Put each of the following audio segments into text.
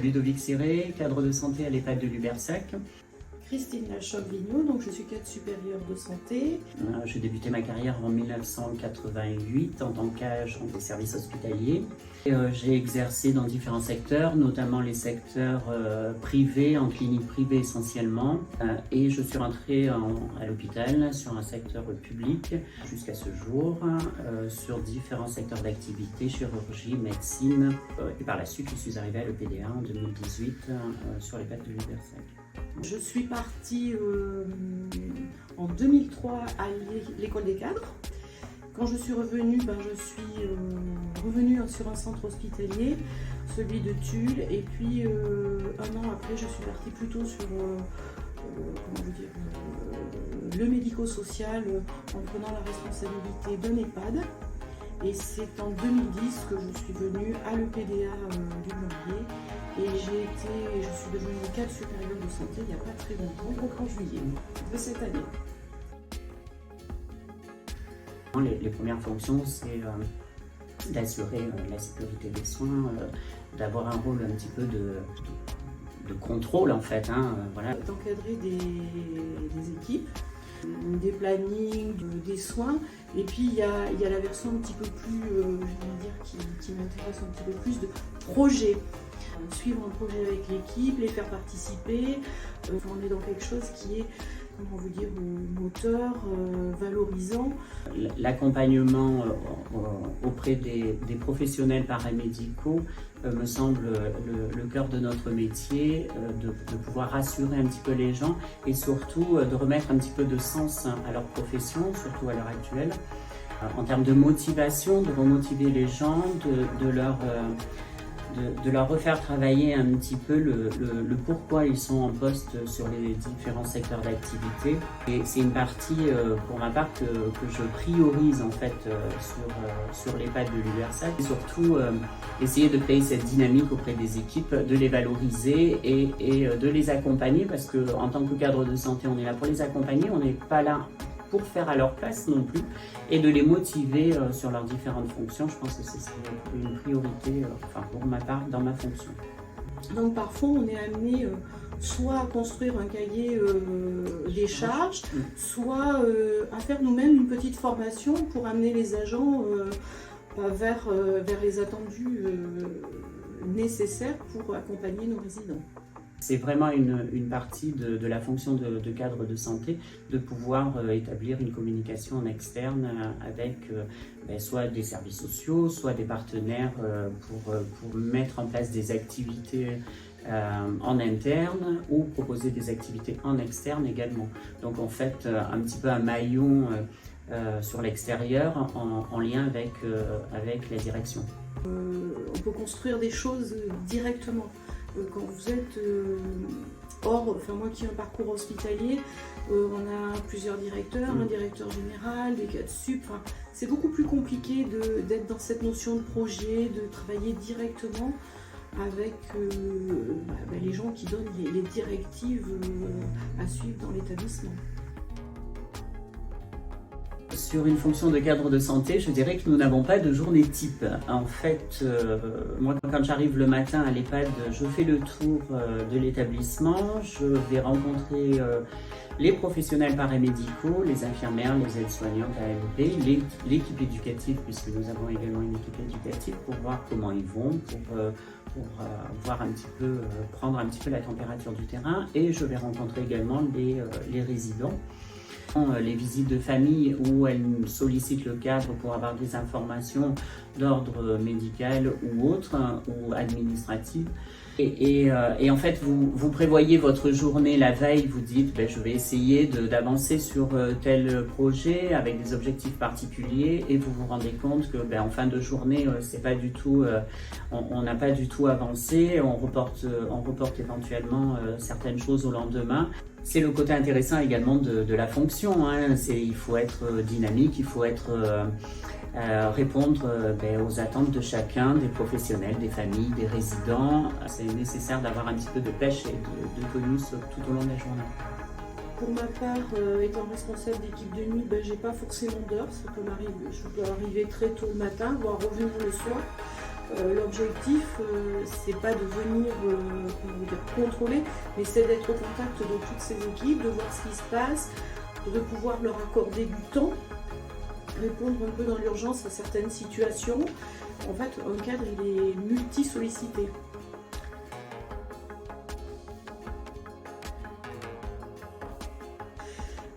Ludovic Siré, cadre de santé à l'EHPAD de Lubersac. Christine Lachoc-Vigneault, donc je suis cadre supérieur de santé. J'ai débuté ma carrière en 1988 en tant qu'agent des services hospitaliers. J'ai exercé dans différents secteurs, notamment les secteurs privés, en clinique privée essentiellement. Et je suis rentrée à l'hôpital sur un secteur public jusqu'à ce jour, sur différents secteurs d'activité, chirurgie, médecine. Et par la suite, je suis arrivée à l'EPDA en 2018 sur l'EHPAD de Lubersac. Je suis partie en 2003 à l'école des cadres. Quand je suis revenue, je suis revenue sur un centre hospitalier, celui de Tulle. Et puis un an après, je suis partie plutôt sur le médico-social en prenant la responsabilité d'un EHPAD. Et c'est en 2010 que je suis venue à l'EPDA du Glandier. Et je suis devenue cadre supérieur de santé il n'y a pas très longtemps, donc en juillet de cette année. Les premières fonctions, c'est d'assurer la sécurité des soins, d'avoir un rôle un petit peu de contrôle en fait. Voilà. D'encadrer des équipes, des plannings, des soins. Et puis il y a la version un petit peu plus, qui m'intéresse un petit peu plus, de projet. Suivre un projet avec l'équipe, les faire participer. On est dans quelque chose qui est, moteur, valorisant. L'accompagnement auprès des professionnels paramédicaux me semble le cœur de notre métier, de pouvoir rassurer un petit peu les gens et surtout de remettre un petit peu de sens à leur profession, surtout à l'heure actuelle. En termes de motivation, de remotiver les gens, de leur refaire travailler un petit peu le pourquoi ils sont en poste sur les différents secteurs d'activité. Et c'est une partie, pour ma part, que je priorise en fait sur l'EHPAD de Lubersac. Et surtout, essayer de créer cette dynamique auprès des équipes, de les valoriser et de les accompagner parce qu'en tant que cadre de santé, on est là pour les accompagner, on n'est pas là pour faire à leur place non plus, et de les motiver sur leurs différentes fonctions. Je pense que c'est une priorité, pour ma part, dans ma fonction. Donc parfois on est amené soit à construire un cahier des charges, soit à faire nous-mêmes une petite formation pour amener les agents vers les attendus nécessaires pour accompagner nos résidents. C'est vraiment une partie de la fonction de cadre de santé, de pouvoir établir une communication en externe avec soit des services sociaux, soit des partenaires pour mettre en place des activités en interne ou proposer des activités en externe également. Donc en fait, un petit peu un maillon sur l'extérieur en lien avec la direction. On peut construire des choses directement. Quand vous êtes moi qui ai un parcours hospitalier, on a plusieurs directeurs, un directeur général, des cadres sup. C'est beaucoup plus compliqué d'être dans cette notion de projet, de travailler directement avec les gens qui donnent les directives à suivre dans l'établissement. Sur une fonction de cadre de santé, je dirais que nous n'avons pas de journée type. En fait, moi, quand j'arrive le matin à l'EHPAD, je fais le tour de l'établissement, je vais rencontrer les professionnels paramédicaux, les infirmières, les aides-soignantes ALP, l'équipe éducative, puisque nous avons également une équipe éducative, pour voir comment ils vont, pour voir un petit peu, prendre un petit peu la température du terrain. Et je vais rencontrer également les résidents. Les visites de famille où elles sollicitent le cadre pour avoir des informations d'ordre médical ou autre, ou administratif. Et en fait, vous prévoyez votre journée la veille, vous dites je vais essayer d'avancer sur tel projet avec des objectifs particuliers, et vous vous rendez compte que en fin de journée, c'est pas du tout, on n'a pas du tout avancé, on reporte éventuellement certaines choses au lendemain. C'est le côté intéressant également de la fonction, il faut être dynamique, il faut répondre aux attentes de chacun, des professionnels, des familles, des résidents. C'est nécessaire d'avoir un petit peu de pêche et de tonus tout au long de la journée. Pour ma part, étant responsable d'équipe de nuit, j'ai pas forcément d'heures, ça peut m'arriver. Je peux arriver très tôt le matin, voire revenir le soir. L'objectif, c'est pas de venir contrôler, mais c'est d'être au contact de toutes ces équipes, de voir ce qui se passe, de pouvoir leur accorder du temps, répondre un peu dans l'urgence à certaines situations. En fait, un cadre, il est multi-sollicité.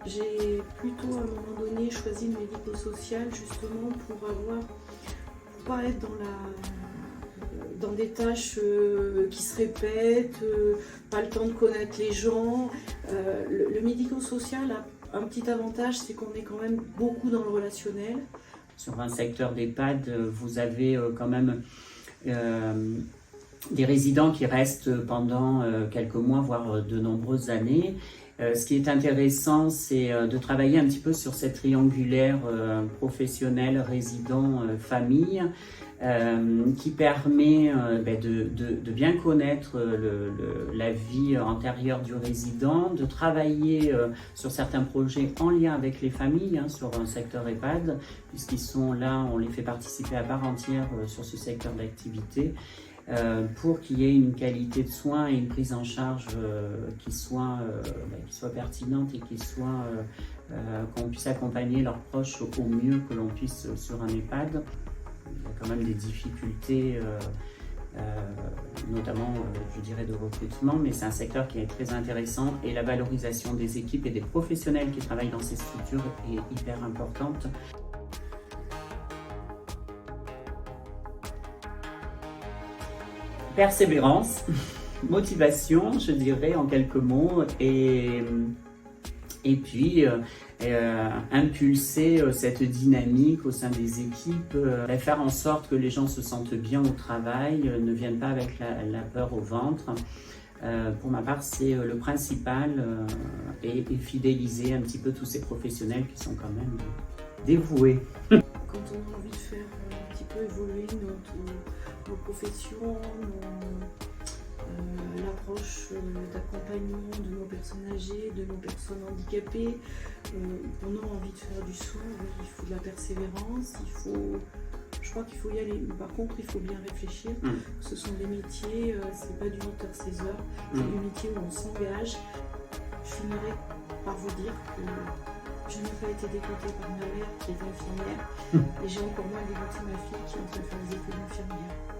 J'ai plutôt à un moment donné choisi le médico-social justement pour pas être dans des tâches qui se répètent, pas le temps de connaître les gens. Le médico-social a un petit avantage, c'est qu'on est quand même beaucoup dans le relationnel. Sur un secteur d'EHPAD, vous avez quand même des résidents qui restent pendant quelques mois, voire de nombreuses années. Ce qui est intéressant, c'est de travailler un petit peu sur cette triangulaire professionnel, résident, famille, qui permet de bien connaître la vie antérieure du résident, de travailler sur certains projets en lien avec les familles, sur un secteur EHPAD, puisqu'ils sont là, on les fait participer à part entière sur ce secteur d'activité. Pour qu'il y ait une qualité de soins et une prise en charge qui soit pertinente et qu'on puisse accompagner leurs proches au mieux que l'on puisse sur un EHPAD. Il y a quand même des difficultés, notamment, je dirais, de recrutement, mais c'est un secteur qui est très intéressant et la valorisation des équipes et des professionnels qui travaillent dans ces structures est hyper importante. Persévérance, motivation, je dirais en quelques mots, et puis impulser cette dynamique au sein des équipes, faire en sorte que les gens se sentent bien au travail, ne viennent pas avec la peur au ventre. Pour ma part, c'est le principal, et fidéliser un petit peu tous ces professionnels qui sont quand même dévoués. Quand on a envie de faire un petit peu évoluer nos professions, l'approche d'accompagnement de nos personnes âgées, de nos personnes handicapées, on a envie de faire du soin, il faut de la persévérance, je crois qu'il faut y aller. Par contre, il faut bien réfléchir. Ce sont des métiers, c'est pas du 8h 16h, c'est des métiers où on s'engage. Je finirai par vous dire que je n'ai pas été dégoûtée par ma mère qui est infirmière et j'ai encore moins dégoûté ma fille qui est en train de faire des études d'infirmière.